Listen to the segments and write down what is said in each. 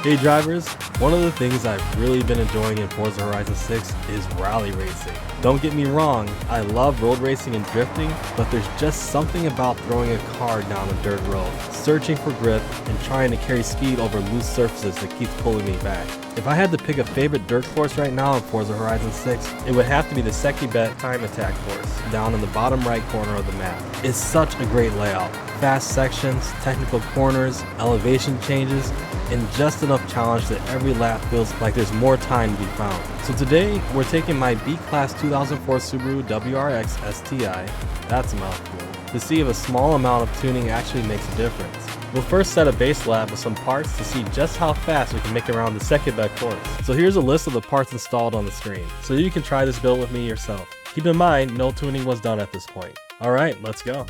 Hey drivers, one of the things I've really been enjoying in Forza Horizon 6 is rally racing. Don't get me wrong, I love road racing and drifting, but there's just something about throwing a car down a dirt road, searching for grip, and trying to carry speed over loose surfaces that keeps pulling me back. If I had to pick a favorite dirt course right now in Forza Horizon 6, it would have to be the Sekibe Time Attack course, down in the bottom right corner of the map. It's such a great layout. Fast sections, technical corners, elevation changes, and just enough challenge that every lap feels like there's more time to be found. So today, we're taking my B-Class 2004 Subaru WRX STI, that's a mouthful, to see if a small amount of tuning actually makes a difference. We'll first set a base lap with some parts to see just how fast we can make it around the Sekibe course. So here's a list of the parts installed on the screen, so you can try this build with me yourself. Keep in mind, no tuning was done at this point. Alright, let's go.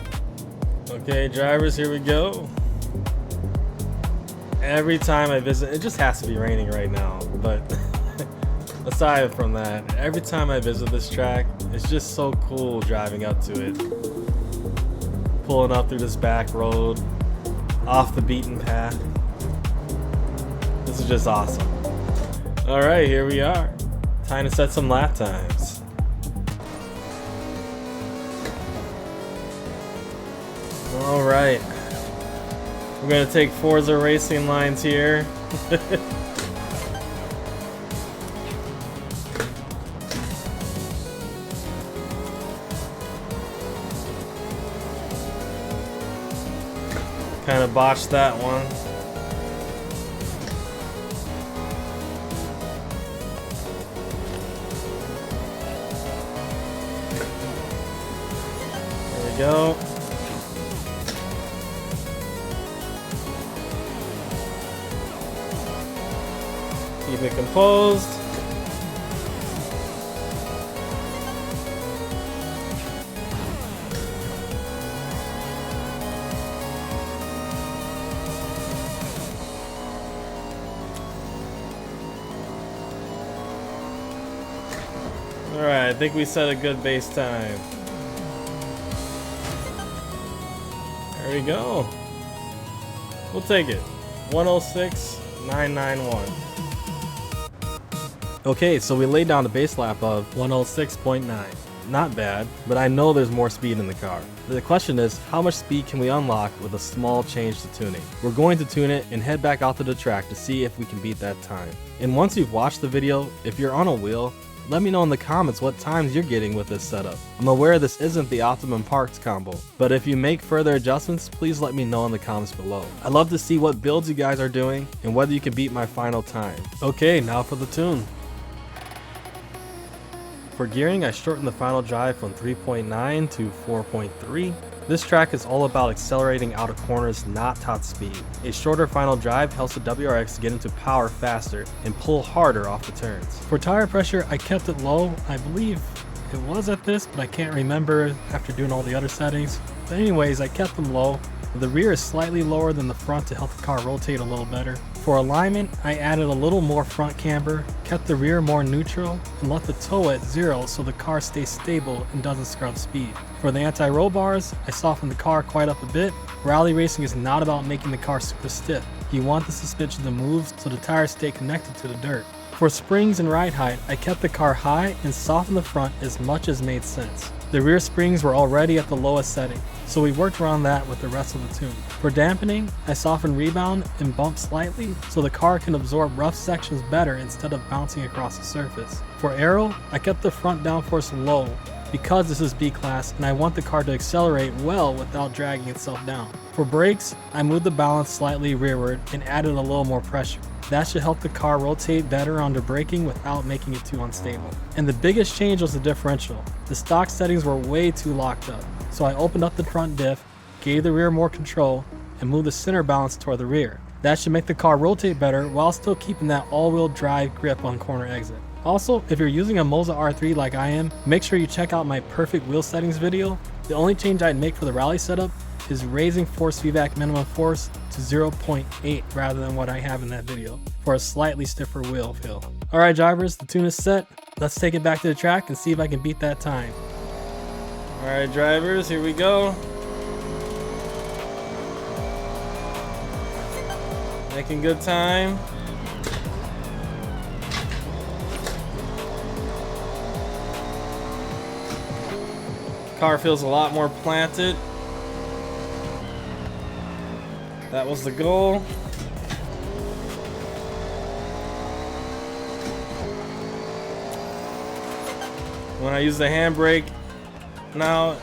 Okay drivers, here we go. Every time I visit, it just has to be raining right now, but aside from that, every time I visit this track, it's just so cool driving up to it. Pulling up through this back road, off the beaten path. This is just awesome. Alright, here we are. Time to set some lap times. Alright. We're going to take Forza racing lines here. Kind of botched that one. There we go. Keep it composed. Alright, I think we set a good base time. There we go. We'll take it. 106.991. Okay, so we laid down a base lap of 106.9. Not bad, but I know there's more speed in the car. The question is, how much speed can we unlock with a small change to tuning? We're going to tune it and head back out to the track to see if we can beat that time. And once you've watched the video, if you're on a wheel, let me know in the comments what times you're getting with this setup. I'm aware this isn't the optimum parts combo, but if you make further adjustments, please let me know in the comments below. I'd love to see what builds you guys are doing and whether you can beat my final time. Okay, now for the tune. For gearing, I shortened the final drive from 3.9 to 4.3. This track is all about accelerating out of corners, not top speed. A shorter final drive helps the WRX get into power faster and pull harder off the turns. For tire pressure, I kept it low. I believe it was at this, but I can't remember after doing all the other settings. But anyways, I kept them low. The rear is slightly lower than the front to help the car rotate a little better. For alignment, I added a little more front camber, kept the rear more neutral, and left the toe at 0 so the car stays stable and doesn't scrub speed. For the anti-roll bars, I softened the car quite up a bit. Rally racing is not about making the car super stiff. You want the suspension to move so the tires stay connected to the dirt. For springs and ride height, I kept the car high and softened the front as much as made sense. The rear springs were already at the lowest setting, so we worked around that with the rest of the tune. For dampening, I softened rebound and bumped slightly so the car can absorb rough sections better instead of bouncing across the surface. For aero, I kept the front downforce low because this is B-Class and I want the car to accelerate well without dragging itself down. For brakes, I moved the balance slightly rearward and added a little more pressure. That should help the car rotate better under braking without making it too unstable. And the biggest change was the differential. The stock settings were way too locked up, so I opened up the front diff, gave the rear more control, and moved the center balance toward the rear. That should make the car rotate better while still keeping that all-wheel drive grip on corner exit. Also, if you're using a Moza R3 like I am, make sure you check out my perfect wheel settings video. The only change I'd make for the rally setup is raising force VVAC minimum force to 0.8 rather than what I have in that video for a slightly stiffer wheel feel. Alright drivers, the tune is set. Let's take it back to the track and see if I can beat that time. Alright drivers, here we go. Making good time. car feels a lot more planted. That was the goal. When I use the handbrake, now it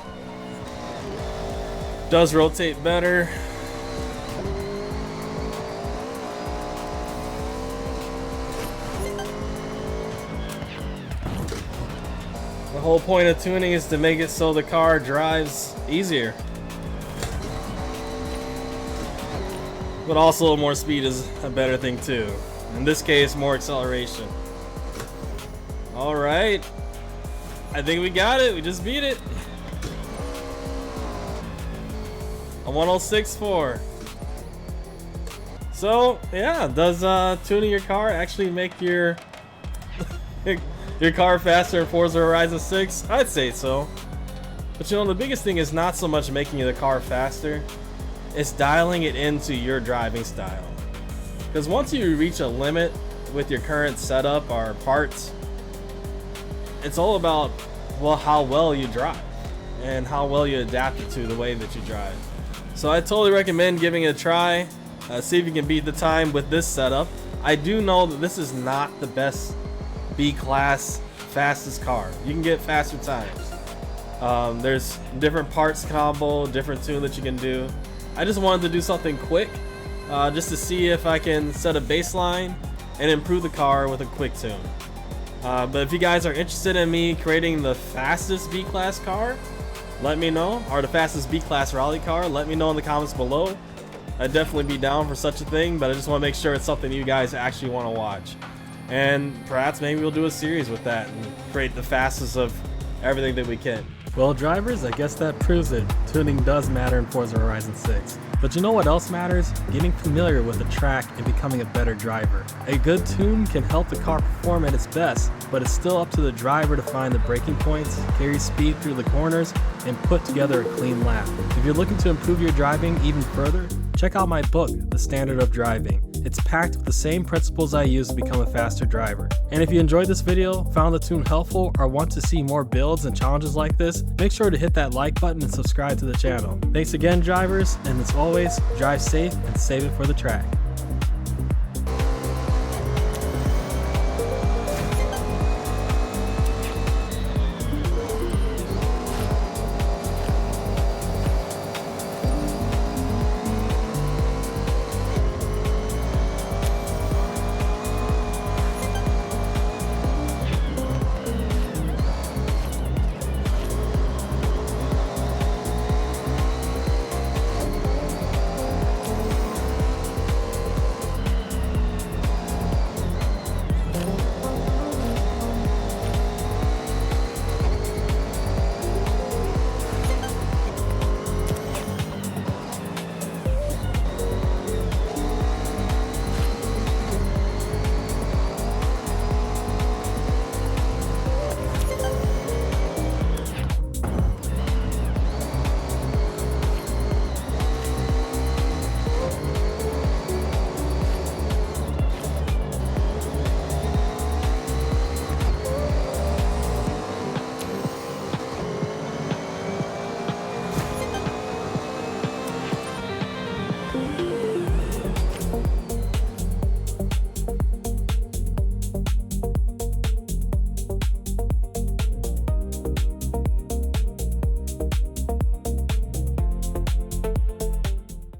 does rotate better. The whole point of tuning is to make it so the car drives easier. But also a little more speed is a better thing too. In this case, more acceleration. All right. I think we got it. We just beat it. A 106.4. So yeah, does tuning your car actually make your your car faster in Forza Horizon 6? I'd say so. But you know, the biggest thing is not so much making the car faster, it's dialing it into your driving style. Because once you reach a limit with your current setup or parts, it's all about, well, how well you drive and how well you adapt it to the way that you drive. So I totally recommend giving it a try. See if you can beat the time with this setup. I do know that this is not the best B-class fastest car. You can get faster times. There's different parts combo, different tune that you can do. I just wanted to do something quick, just to see if I can set a baseline and improve the car with a quick tune. But if you guys are interested in me creating the fastest B-class car, let me know, or the fastest B-class rally car, let me know in the comments below. I'd definitely be down for such a thing, but I just want to make sure it's something you guys actually want to watch. And perhaps maybe we'll do a series with that and create the fastest of everything that we can. Well, drivers, I guess that proves it. Tuning does matter in Forza Horizon 6. But you know what else matters? Getting familiar with the track and becoming a better driver. A good tune can help the car perform at its best, but it's still up to the driver to find the braking points, carry speed through the corners, and put together a clean lap. If you're looking to improve your driving even further, check out my book, The Standard of Driving. It's packed with the same principles I use to become a faster driver. And if you enjoyed this video, found the tune helpful, or want to see more builds and challenges like this, make sure to hit that like button and subscribe to the channel. Thanks again, drivers, and as always, drive safe and save it for the track.